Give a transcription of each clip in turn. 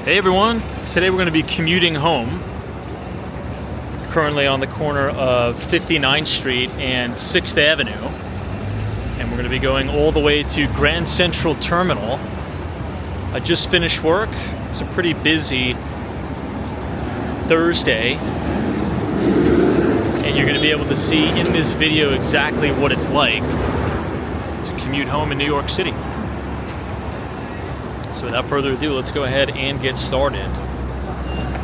Hey everyone, today we're going to be commuting home. Currently on the corner of 59th Street and 6th Avenue. And we're going to be going all the way to Grand Central Terminal. I just finished work. It's a pretty busy Thursday. And you're going to be able to see in this video exactly what it's like to commute home in New York City. So without further ado, let's go ahead and get started.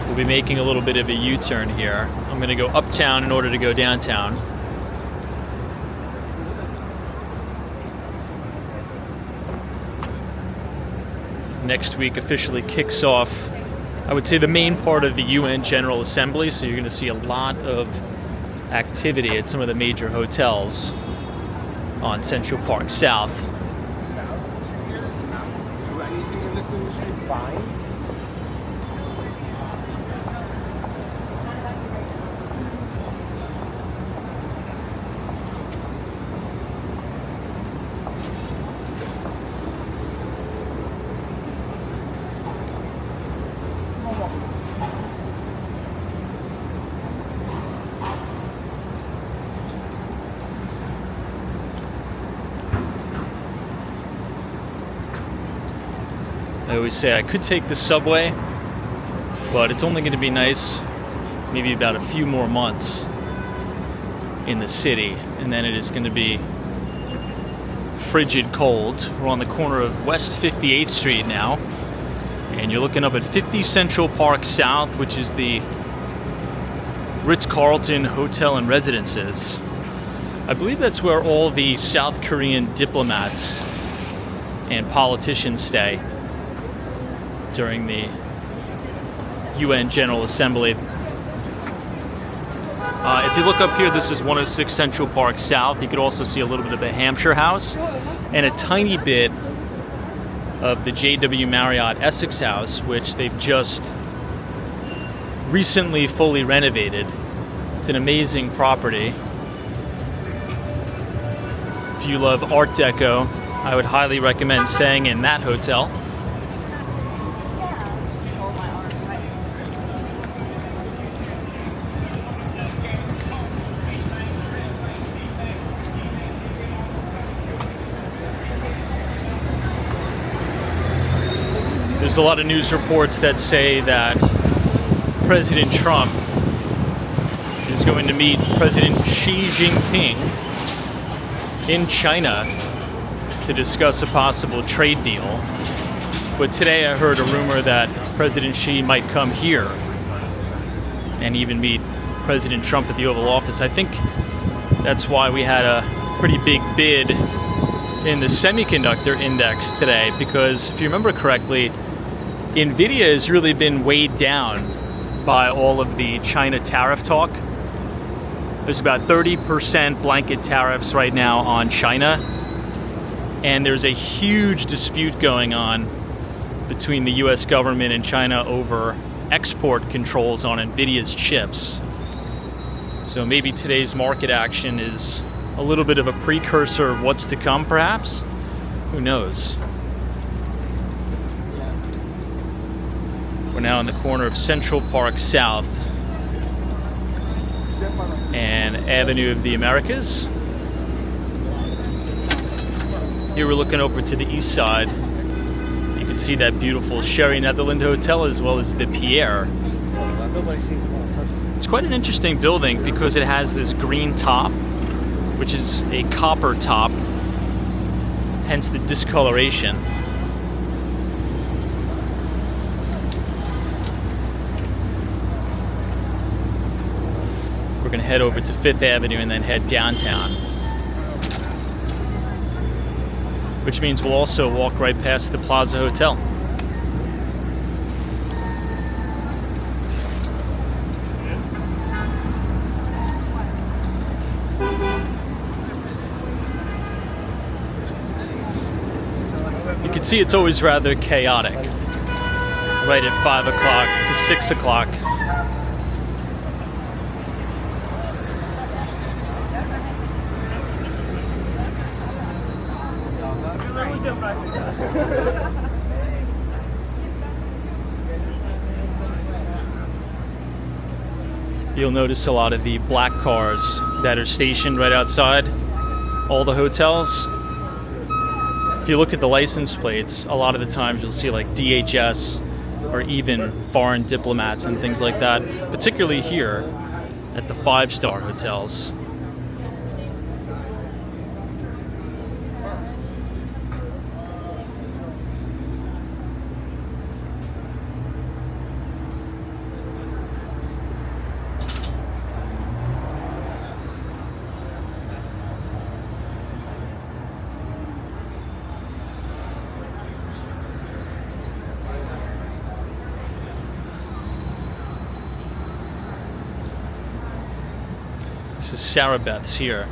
We'll be making a little bit of a U-turn here. I'm going to go uptown in order to go downtown. Next week officially kicks off, I would say, the main part of the UN General Assembly, so you're going to see a lot of activity at some of the major hotels on Central Park South. I always say I could take the subway, but it's only going to be nice maybe about a few more months in the city, and then it is going to be frigid cold. We're on the corner of West 58th Street now, and you're looking up at 50 Central Park South, which is the Ritz-Carlton Hotel and Residences. I believe that's where all the South Korean diplomats and politicians stay during the UN General Assembly. If you look up here, this is 106 Central Park South. You could also see a little bit of the Hampshire House and a tiny bit of the JW Marriott Essex House, which they've just recently fully renovated. It's an amazing property. If you love Art Deco, I would highly recommend staying in that hotel. There's a lot of news reports that say that President Trump is going to meet President Xi Jinping in China to discuss a possible trade deal. But today I heard a rumor that President Xi might come here and even meet President Trump at the Oval Office. I think that's why we had a pretty big bid in the semiconductor index today, because if you remember correctly, Nvidia has really been weighed down by all of the China tariff talk. There's about 30% blanket tariffs right now on China, and there's a huge dispute going on between the US government and China over export controls on Nvidia's chips. So maybe today's market action is a little bit of a precursor of what's to come, perhaps? Who knows? We're now in the corner of Central Park South and Avenue of the Americas. Here we're looking over to the east side. You can see that beautiful Sherry Netherland Hotel as well as the Pierre. It's quite an interesting building because it has this green top, which is a copper top, hence the discoloration. We're going to head over to 5th Avenue and then head downtown. Which means we'll also walk right past the Plaza Hotel. You can see it's always rather chaotic. Right at 5 o'clock to 6 o'clock. you'll notice a lot of the black cars that are stationed right outside all the hotels. If you look at the license plates, a lot of the times you'll see like DHS or even foreign diplomats and things like that, particularly here at the 5-star hotels. This is Sarah Beth's here.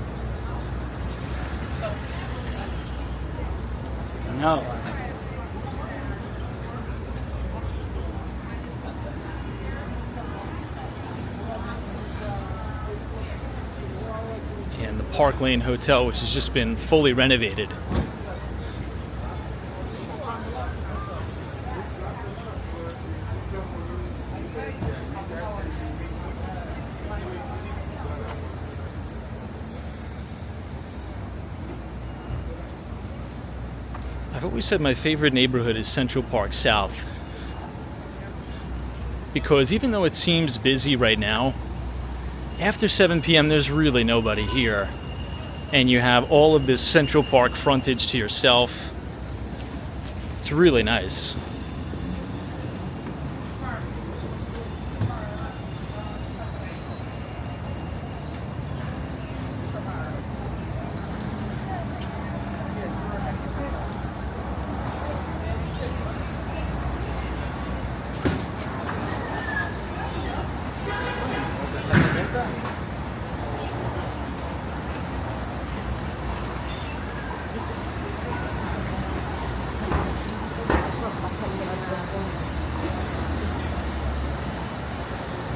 No. And the Park Lane Hotel, which has just been fully renovated. I've always said my favorite neighborhood is Central Park South, because even though it seems busy right now, after 7 p.m. there's really nobody here, and you have all of this Central Park frontage to yourself. It's really nice.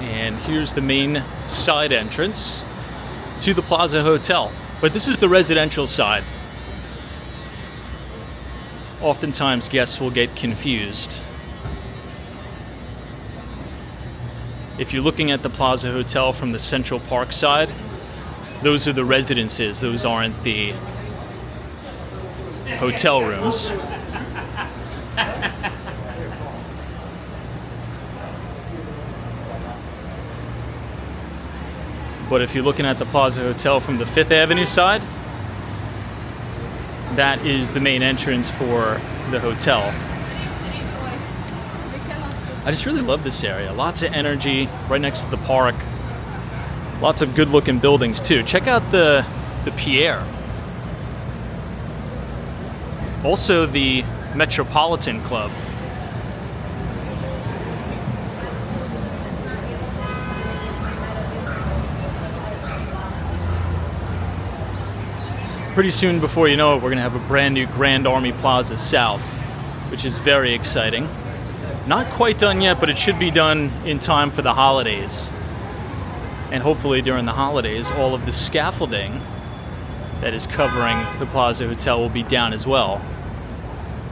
And here's the main side entrance to the Plaza Hotel. But this is the residential side. Oftentimes guests will get confused. If you're looking at the Plaza Hotel from the Central Park side, those are the residences. Those aren't the hotel rooms. But if you're looking at the Plaza Hotel from the 5th Avenue side, that is the main entrance for the hotel. I just really love this area. Lots of energy right next to the park. Lots of good-looking buildings too. Check out the Pierre. Also the Metropolitan Club. Pretty soon, before you know it, we're going to have a brand new Grand Army Plaza South, which is very exciting. Not quite done yet, but it should be done in time for the holidays. And hopefully during the holidays, all of the scaffolding that is covering the Plaza Hotel will be down as well.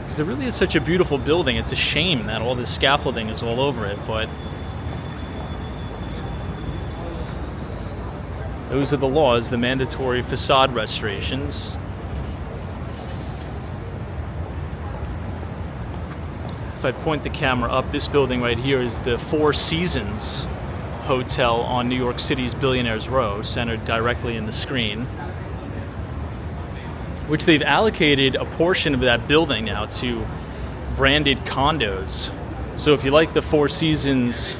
Because it really is such a beautiful building. It's a shame that all this scaffolding is all over it, but those are the laws, the mandatory facade restorations. If I point the camera up, this building right here is the Four Seasons Hotel on New York City's Billionaires Row, centered directly in the screen, which they've allocated a portion of that building now to branded condos. So if you like the Four Seasons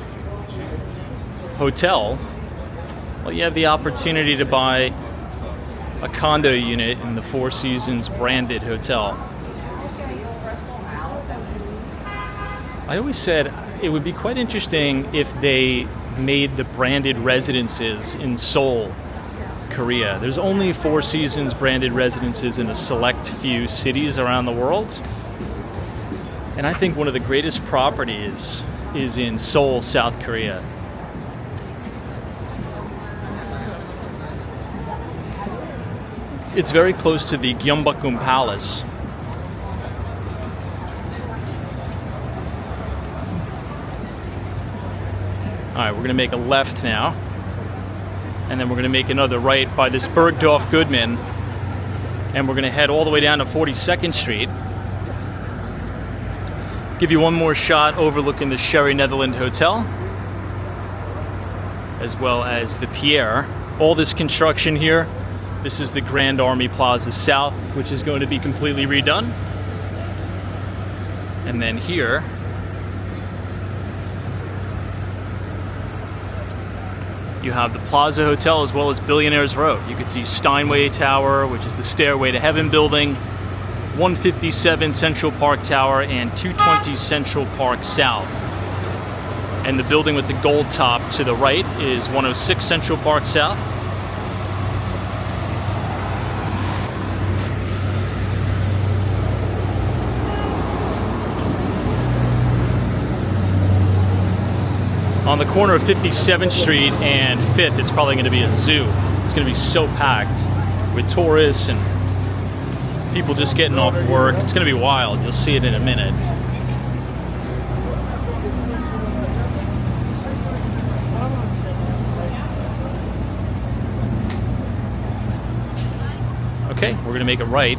Hotel, well, you have the opportunity to buy a condo unit in the Four Seasons branded hotel. I always said it would be quite interesting if they made the branded residences in Seoul, Korea. There's only Four Seasons branded residences in a select few cities around the world. And I think one of the greatest properties is in Seoul, South Korea. It's very close to the Gyeongbokgung Palace. All right, we're gonna make a left now. And then we're going to make another right by this Bergdorf Goodman. And we're going to head all the way down to 42nd Street. Give you one more shot overlooking the Sherry Netherland Hotel, as well as the Pierre. All this construction here, this is the Grand Army Plaza South, which is going to be completely redone. And then here, you have the Plaza Hotel as well as Billionaires Row. You can see Steinway Tower, which is the Stairway to Heaven building, 157 Central Park Tower, and 220 Central Park South. And the building with the gold top to the right is 106 Central Park South. On the corner of 57th Street and 5th, it's probably going to be a zoo. It's going to be so packed with tourists and people just getting off work. It's going to be wild. You'll see it in a minute. Okay, we're going to make a right.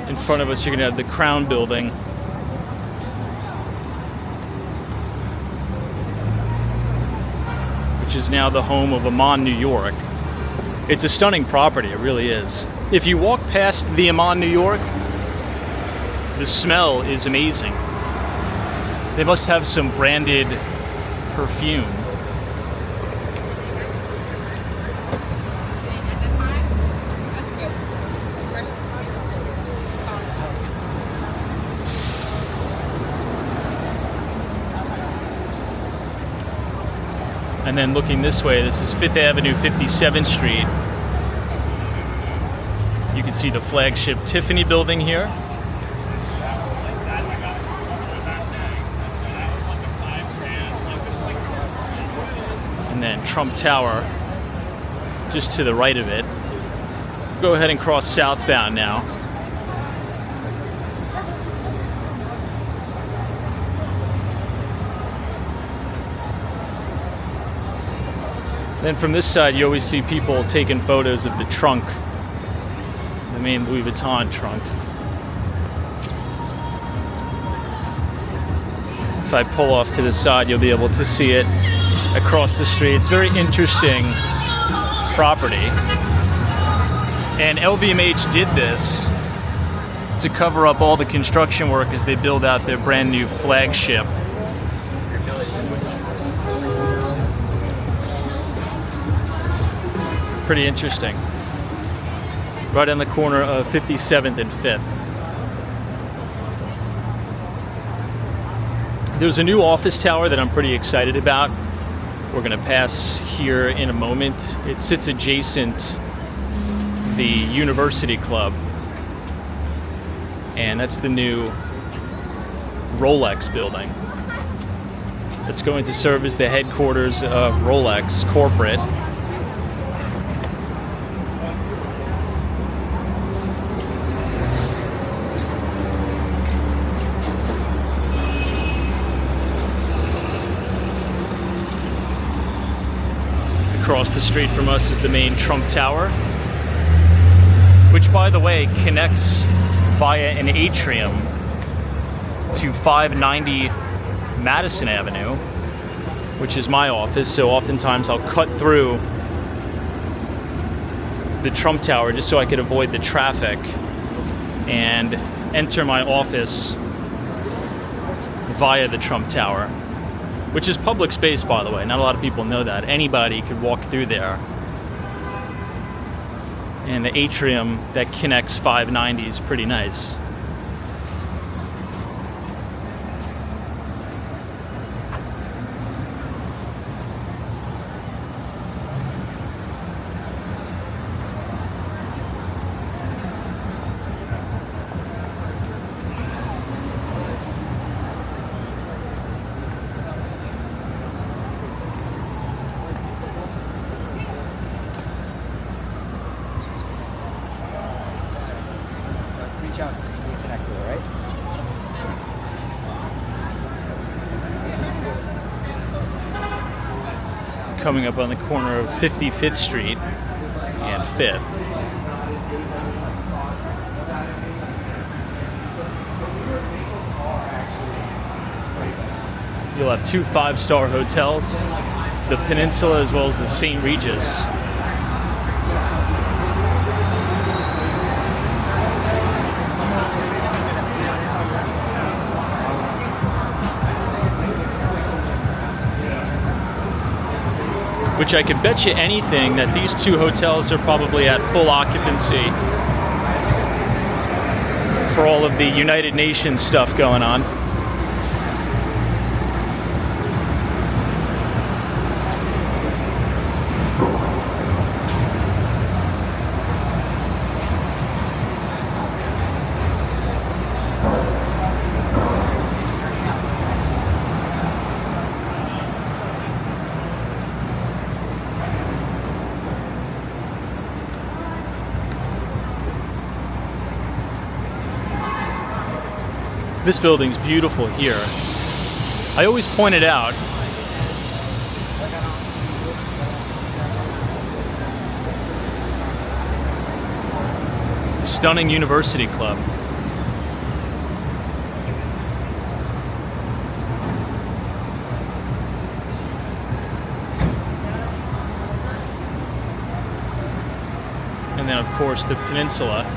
In front of us, you're going to have the Crown Building. Which is now the home of Amman, New York. It's a stunning property, it really is. If you walk past the Amman, New York, the smell is amazing. They must have some branded perfume. And then looking this way, this is 5th Avenue, 57th Street. You can see the flagship Tiffany building here. And then Trump Tower just to the right of it. Go ahead and cross southbound now. Then from this side, you always see people taking photos of the trunk, the main Louis Vuitton trunk. If I pull off to the side, you'll be able to see it across the street. It's very interesting property. And LVMH did this to cover up all the construction work as they build out their brand new flagship. Pretty interesting. Right on the corner of 57th and 5th. There's a new office tower that I'm pretty excited about. We're going to pass here in a moment. It sits adjacent the University Club. And that's the new Rolex building. It's going to serve as the headquarters of Rolex corporate. Across the street from us is the main Trump Tower, which, by the way, connects via an atrium to 590 Madison Avenue, which is my office. So oftentimes I'll cut through the Trump Tower just so I could avoid the traffic and enter my office via the Trump Tower, which is public space, by the way. Not a lot of people know that. Anybody could walk through there. And the atrium that connects 590 is pretty nice. Coming up on the corner of 55th Street and 5th. You'll have 2 5-star hotels, the Peninsula as well as the St. Regis. Which I could bet you anything that these 2 hotels are probably at full occupancy for all of the United Nations stuff going on. This building's beautiful here. I always point it out. Stunning University Club. And then of course the Peninsula.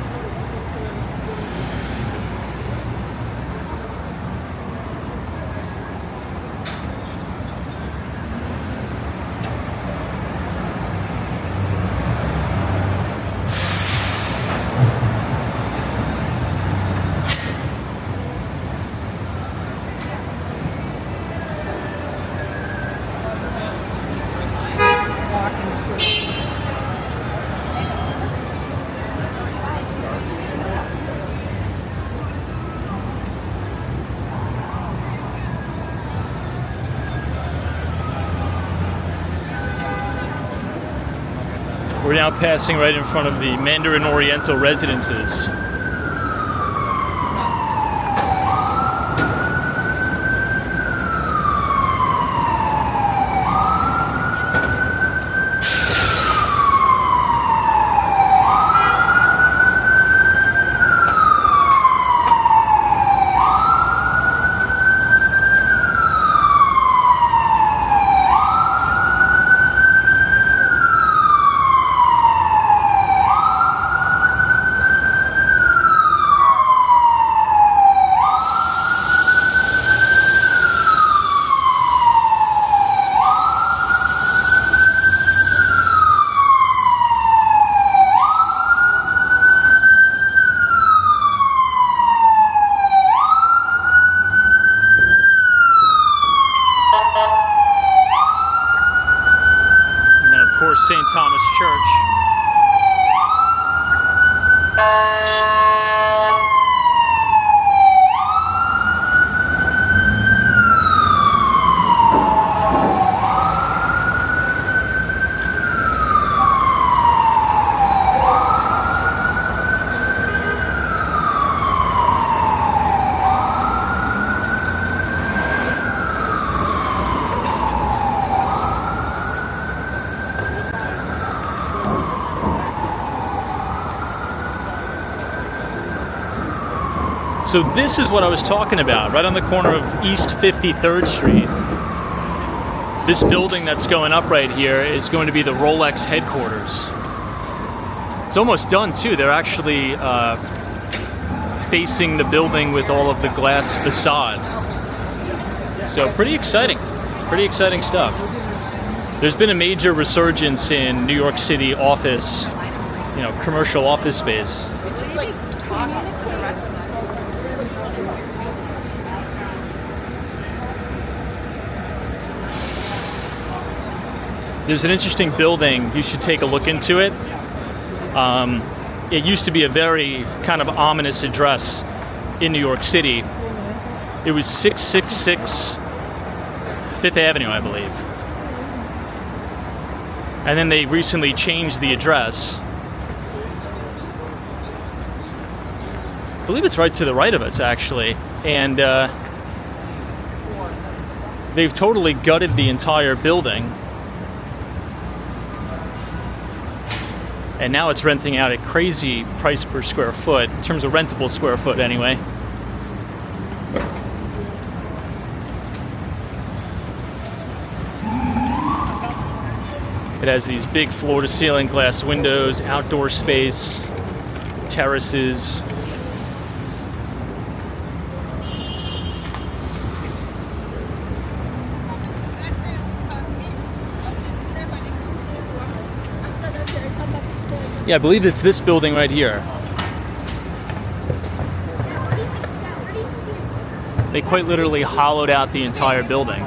We're now passing right in front of the Mandarin Oriental residences. St. Thomas Church. So this is what I was talking about, right on the corner of East 53rd Street. This building that's going up right here is going to be the Rolex headquarters. It's almost done too. They're actually facing the building with all of the glass facade. So pretty exciting stuff. There's been a major resurgence in New York City office, commercial office space. There's an interesting building. You should take a look into it. It used to be a very kind of ominous address in New York City. It was 666 Fifth Avenue, I believe. And then they recently changed the address. I believe it's right to the right of us, actually. And they've totally gutted the entire building. And now it's renting out at crazy price per square foot, in terms of rentable square foot anyway. It has these big floor-to-ceiling glass windows, outdoor space, terraces. Yeah, I believe it's this building right here. They quite literally hollowed out the entire building.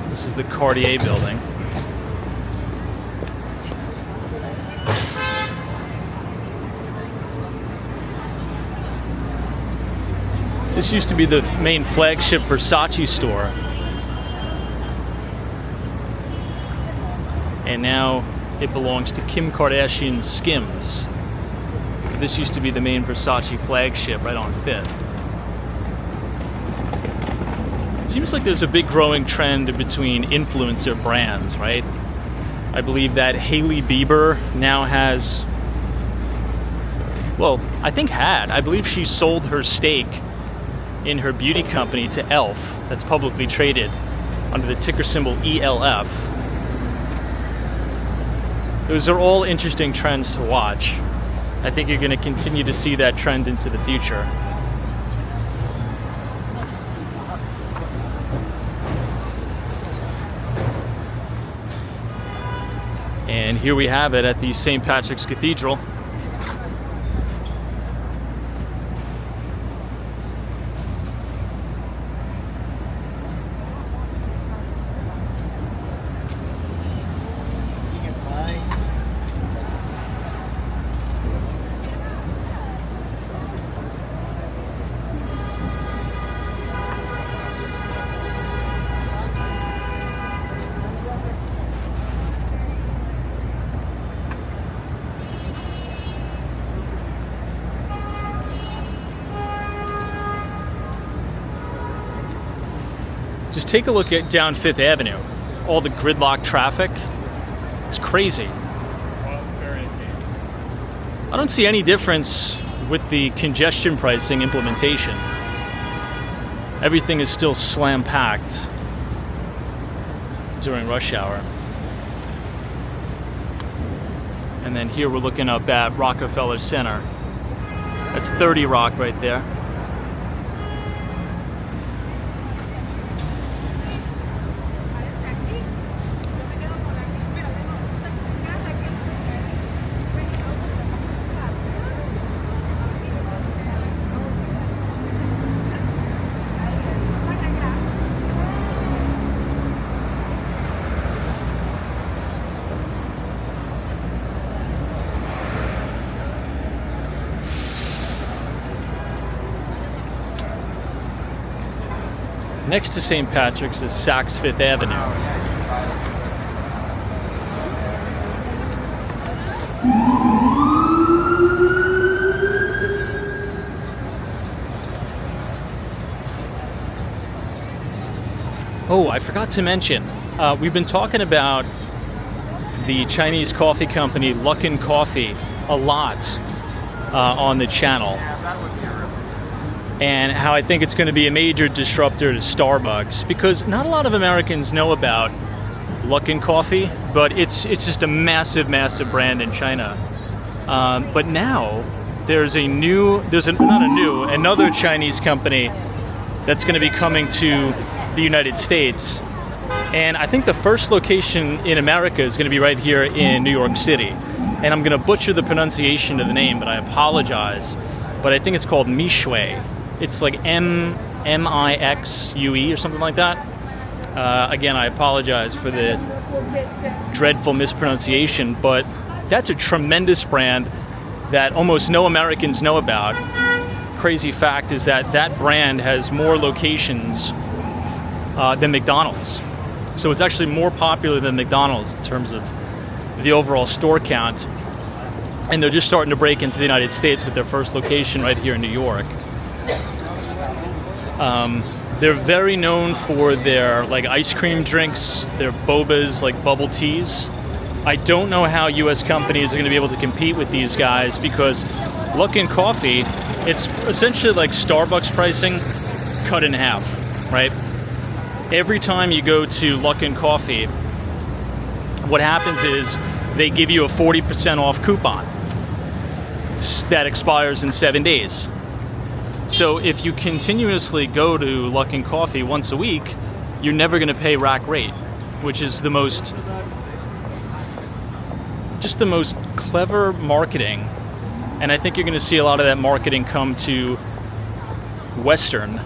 This is the Cartier building. This used to be the main flagship Versace store. And now it belongs to Kim Kardashian's Skims. This used to be the main Versace flagship right on 5th. Seems like there's a big growing trend between influencer brands, right? I believe that Hailey Bieber now has, I believe she sold her stake in her beauty company to ELF, that's publicly traded under the ticker symbol ELF. Those are all interesting trends to watch. I think you're going to continue to see that trend into the future. And here we have it at the St. Patrick's Cathedral. Just take a look at down 5th Avenue. All the gridlock traffic. It's crazy. I don't see any difference with the congestion pricing implementation. Everything is still slam packed during rush hour. And then here we're looking up at Rockefeller Center. That's 30 Rock right there. Next to St. Patrick's is Saks Fifth Avenue. Oh, I forgot to mention, we've been talking about the Chinese coffee company Luckin Coffee a lot on the channel, and how I think it's going to be a major disruptor to Starbucks, because not a lot of Americans know about Luckin Coffee, but it's just a massive brand in China. But now another Chinese company that's going to be coming to the United States, and I think the first location in America is going to be right here in New York City. And I'm going to butcher the pronunciation of the name, but I apologize. But I think it's called Mixue. It's like M-I-X-U-E or something like that. Again, I apologize for the dreadful mispronunciation, but that's a tremendous brand that almost no Americans know about. Crazy fact is that brand has more locations than McDonald's. So it's actually more popular than McDonald's in terms of the overall store count. And they're just starting to break into the United States with their first location right here in New York. They're very known for their like ice cream drinks, their bobas, like bubble teas. I don't know how US companies are going to be able to compete with these guys, because Luckin Coffee, it's essentially like Starbucks pricing cut in half, right? Every time you go to Luckin Coffee, what happens is they give you a 40% off coupon that expires in 7 days. So if you continuously go to Luckin Coffee once a week, you're never going to pay rack rate, which is the most clever marketing. And I think you're going to see a lot of that marketing come to Western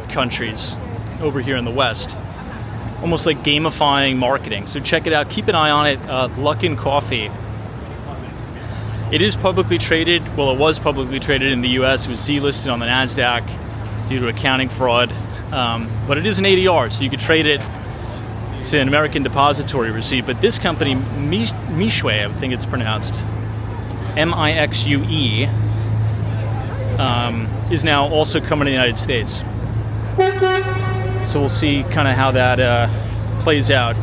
countries over here in the West. Almost like gamifying marketing. So check it out. Keep an eye on it. Luckin Coffee. It is publicly traded. Well, it was publicly traded in the U.S. It was delisted on the NASDAQ due to accounting fraud. But it is an ADR, so you could trade it. It's an American depository receipt. But this company, Mixue, I think it's pronounced, M-I-X-U-E, is now also coming to the United States. So we'll see kind of how that plays out.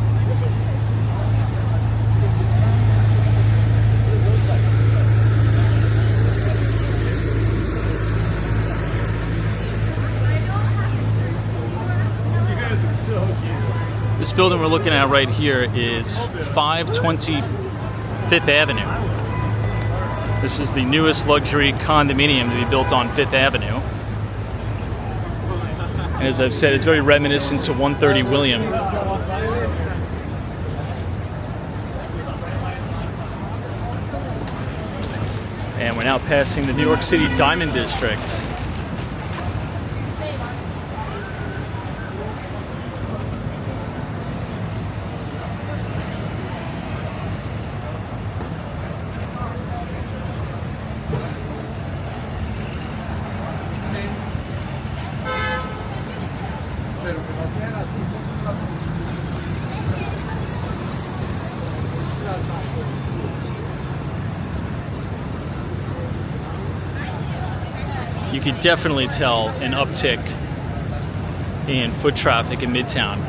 This building we're looking at right here is 520 Fifth Avenue. This is the newest luxury condominium to be built on Fifth Avenue. And as I've said, it's very reminiscent to 130 William. And we're now passing the New York City Diamond District. You could definitely tell an uptick in foot traffic in Midtown,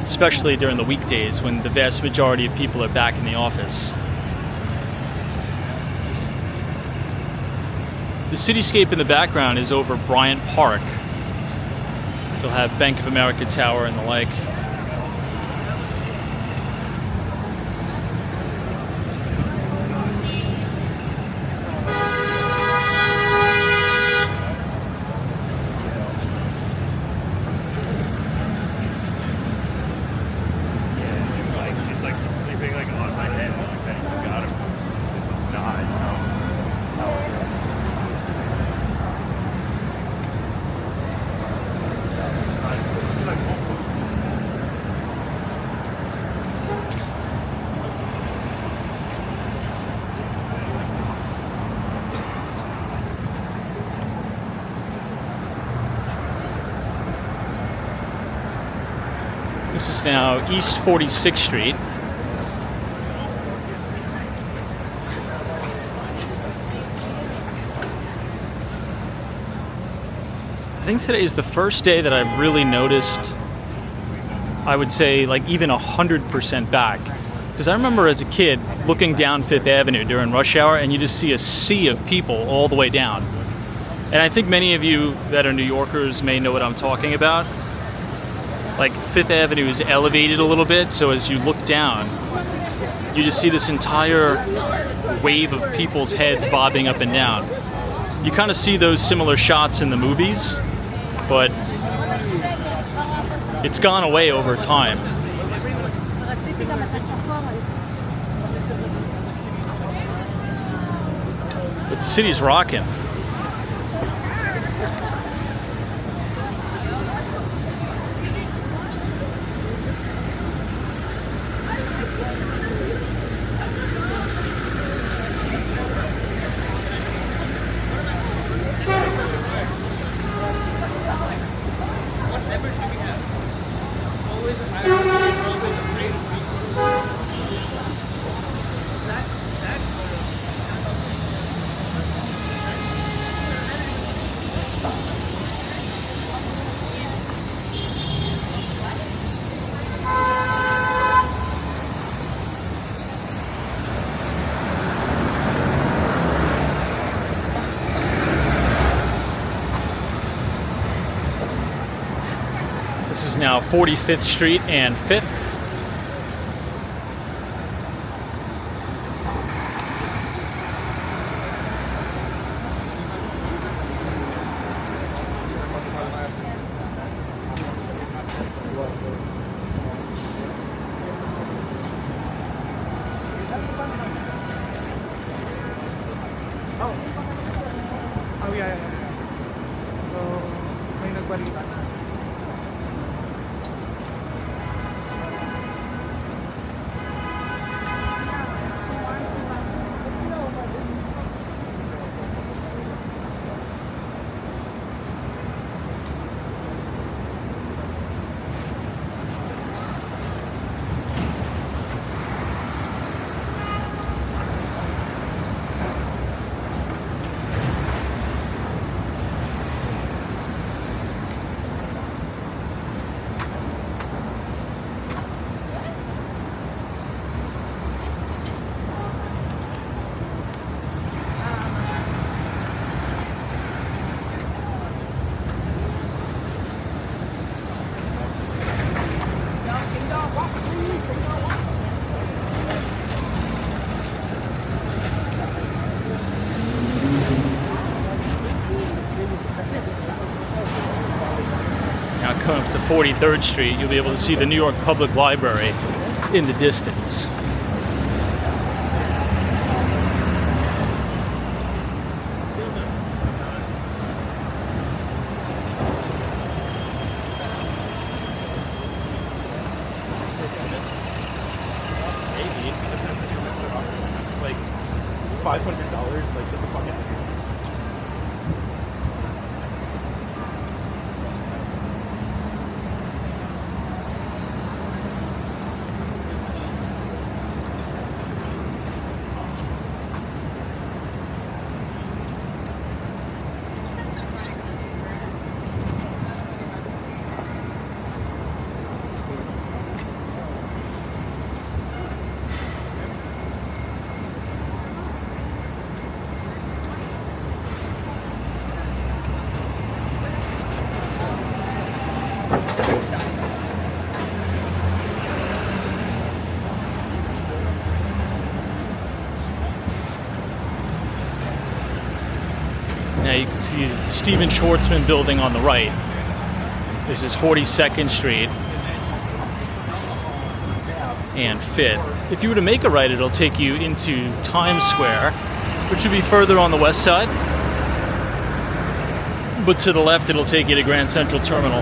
especially during the weekdays when the vast majority of people are back in the office. The cityscape in the background is over Bryant Park. You'll have Bank of America Tower and the like. This is now East 46th Street. I think today is the first day that I've really noticed, I would say, like even 100% back Because I remember as a kid looking down Fifth Avenue during rush hour, and you just see a sea of people all the way down. And I think many of you that are New Yorkers may know what I'm talking about. Like, Fifth Avenue is elevated a little bit, so as you look down, you just see this entire wave of people's heads bobbing up and down. You kind of see those similar shots in the movies, but it's gone away over time. But the city's rocking. This is now 45th Street and 5th. Oh, yeah. So, may nagbalita na. Now come up to 43rd Street, you'll be able to see the New York Public Library in the distance. Like $500, like get the fuck out of here. Now you can see the Stephen Schwartzman building on the right. This is 42nd Street and 5th. If you were to make a right, it'll take you into Times Square, which would be further on the west side. But to the left, it'll take you to Grand Central Terminal.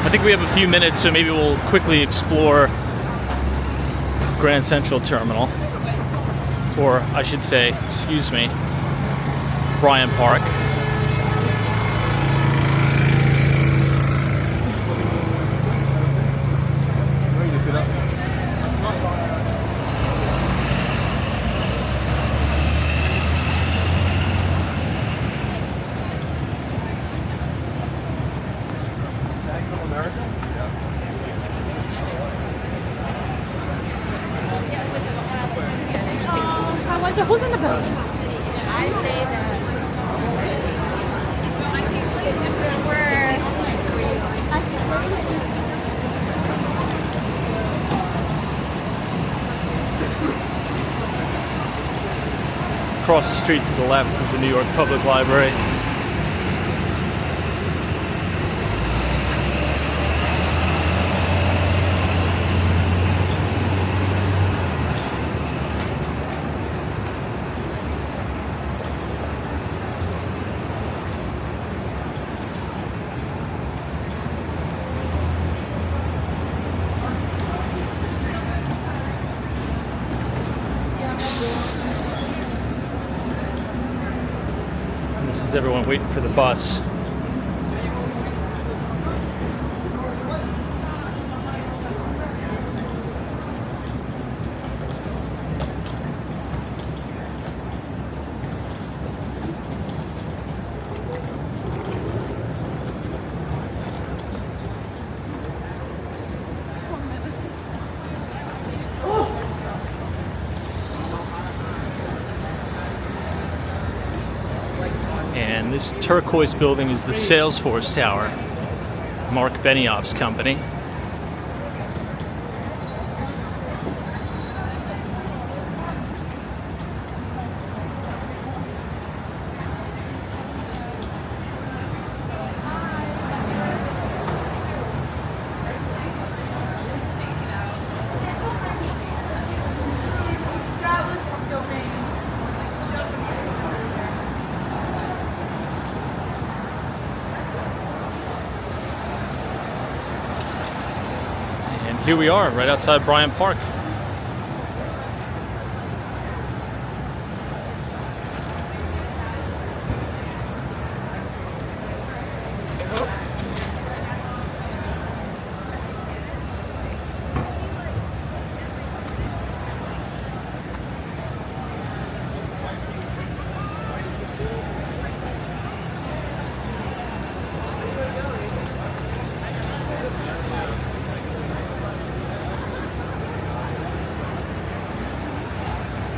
I think we have a few minutes, so maybe we'll quickly explore Grand Central Terminal. Or I should say, excuse me, Bryant Park. So who's in the building? I say that Across the street to the left is the New York Public Library. This is everyone waiting for the bus. And this turquoise building is the Salesforce Tower, Mark Benioff's company. Here we are, right outside Bryant Park.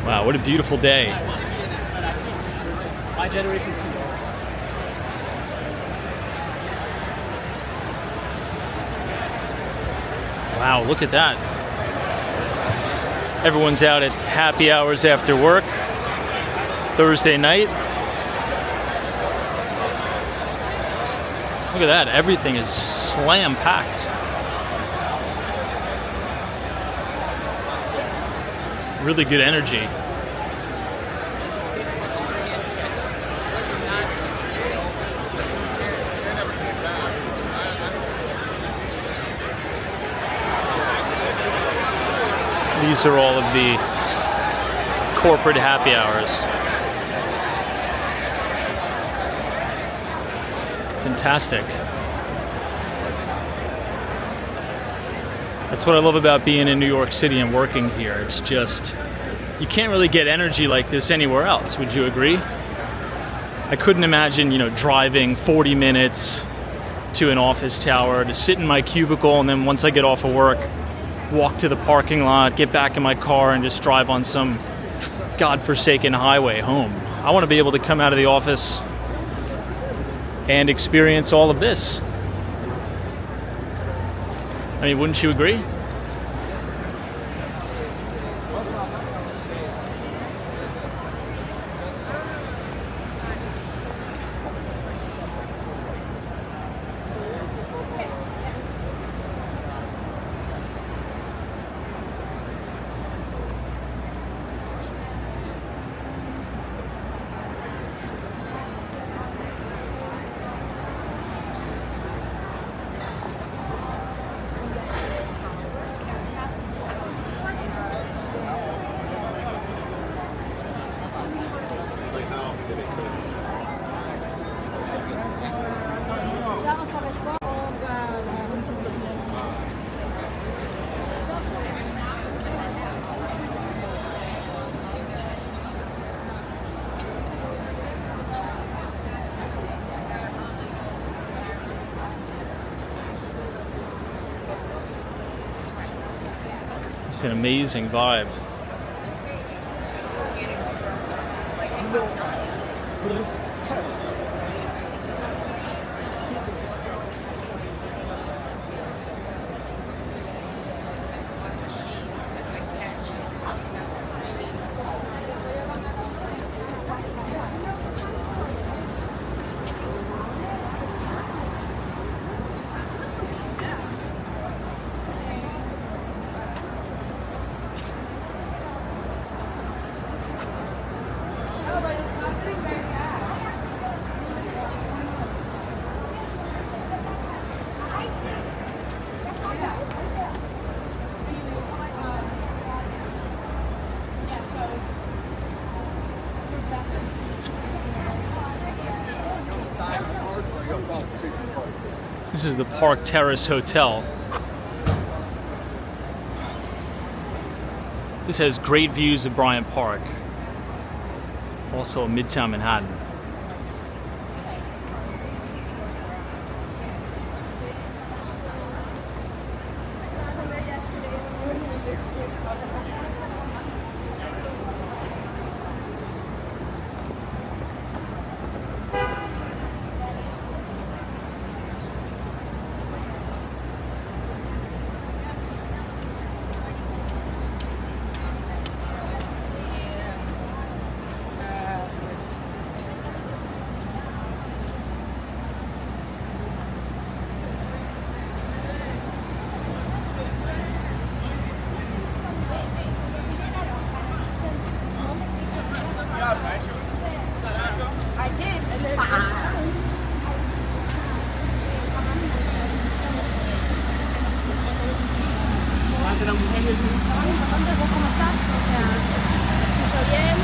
Wow, what a beautiful day. My generation. Wow, look at that. Everyone's out at happy hours after work, Thursday night. Look at that, everything is slam packed. Really good energy. These are all of the corporate happy hours. Fantastic. That's what I love about being in New York City and working here. It's just, you can't really get energy like this anywhere else. Would you agree? I couldn't imagine, driving 40 minutes to an office tower to sit in my cubicle, and then once I get off of work, walk to the parking lot, get back in my car, and just drive on some godforsaken highway home. I want to be able to come out of the office and experience all of this. I mean, wouldn't you agree? It's an amazing vibe. This is the Park Terrace Hotel. This has great views of Bryant Park. Also Midtown Manhattan. I did, and then ¿cómo estás? O sea, ¿todo bien?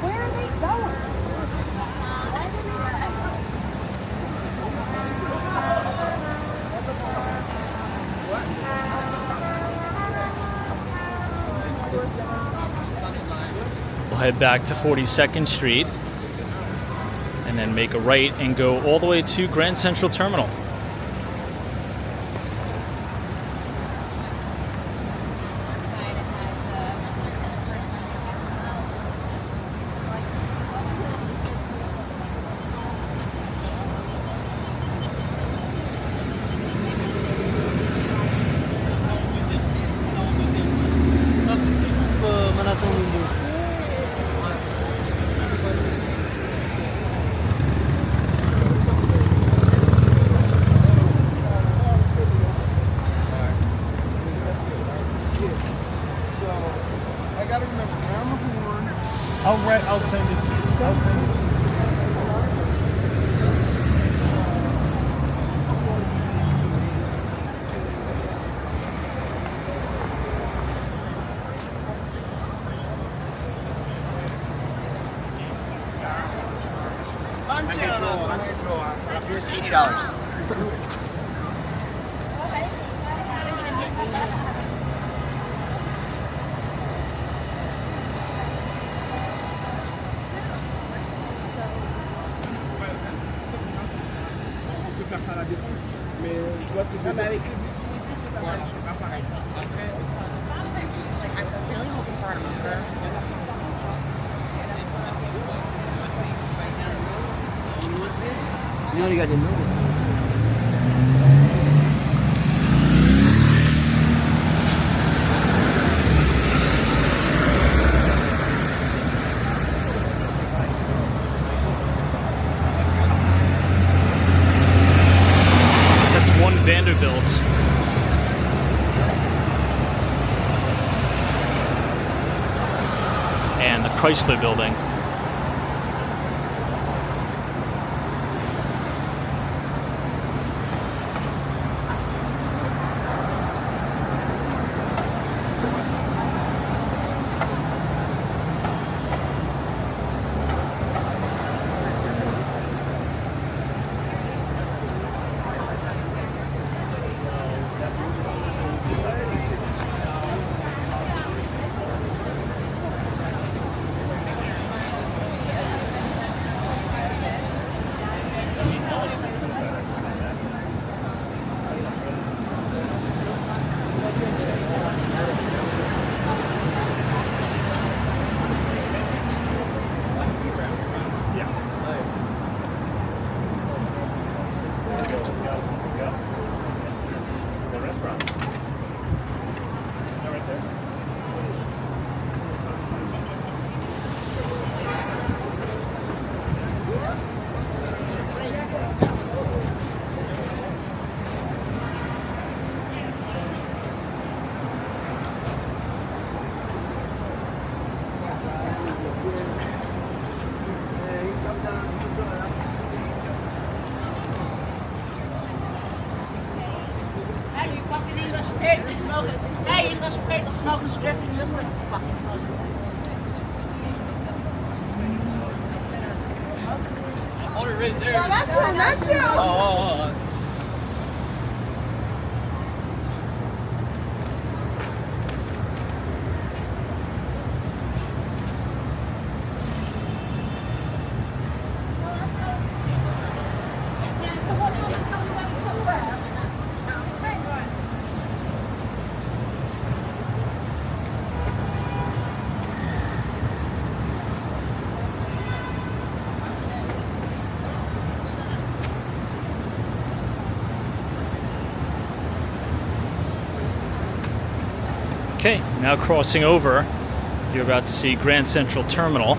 Where are they going? We'll head back to 42nd Street and then make a right and go all the way to Grand Central Terminal. I'll send it. $80. Mais tu vois ce que je veux dire? You only got the number. Vanderbilt. And the Chrysler Building. Hey, the smoking. Hey, you just pay the smoking strip and this one. Order right there. Yeah, that's you. That's you. Oh. Okay, now crossing over, you're about to see Grand Central Terminal.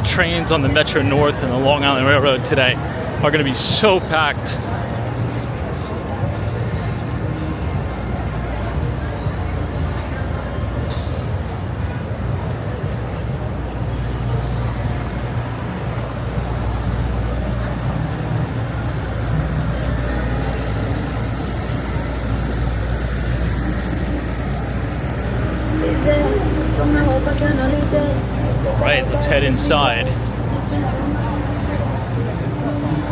Trains on the Metro North and the Long Island Railroad today are going to be so packed. Alright, let's head inside.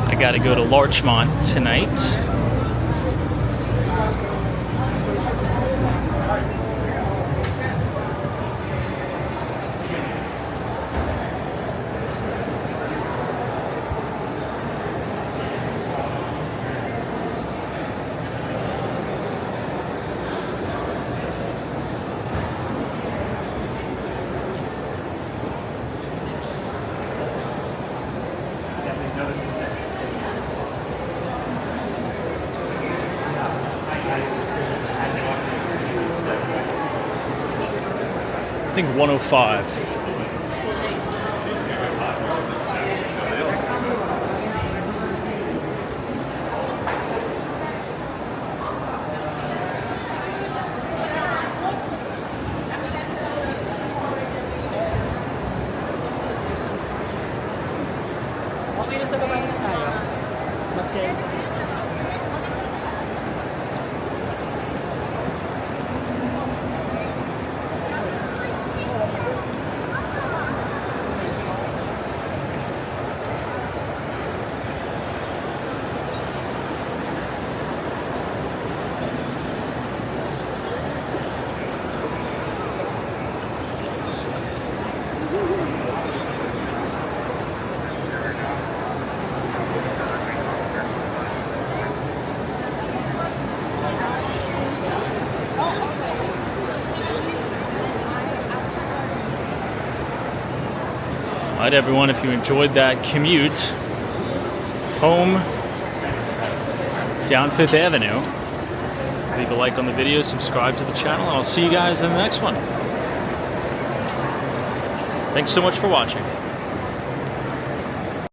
I gotta go to Larchmont tonight. I think 105. Okay na sa baba na tayo. Mag-send. Alright everyone, if you enjoyed that commute home down 5th Avenue, leave a like on the video, subscribe to the channel, and I'll see you guys in the next one. Thanks so much for watching.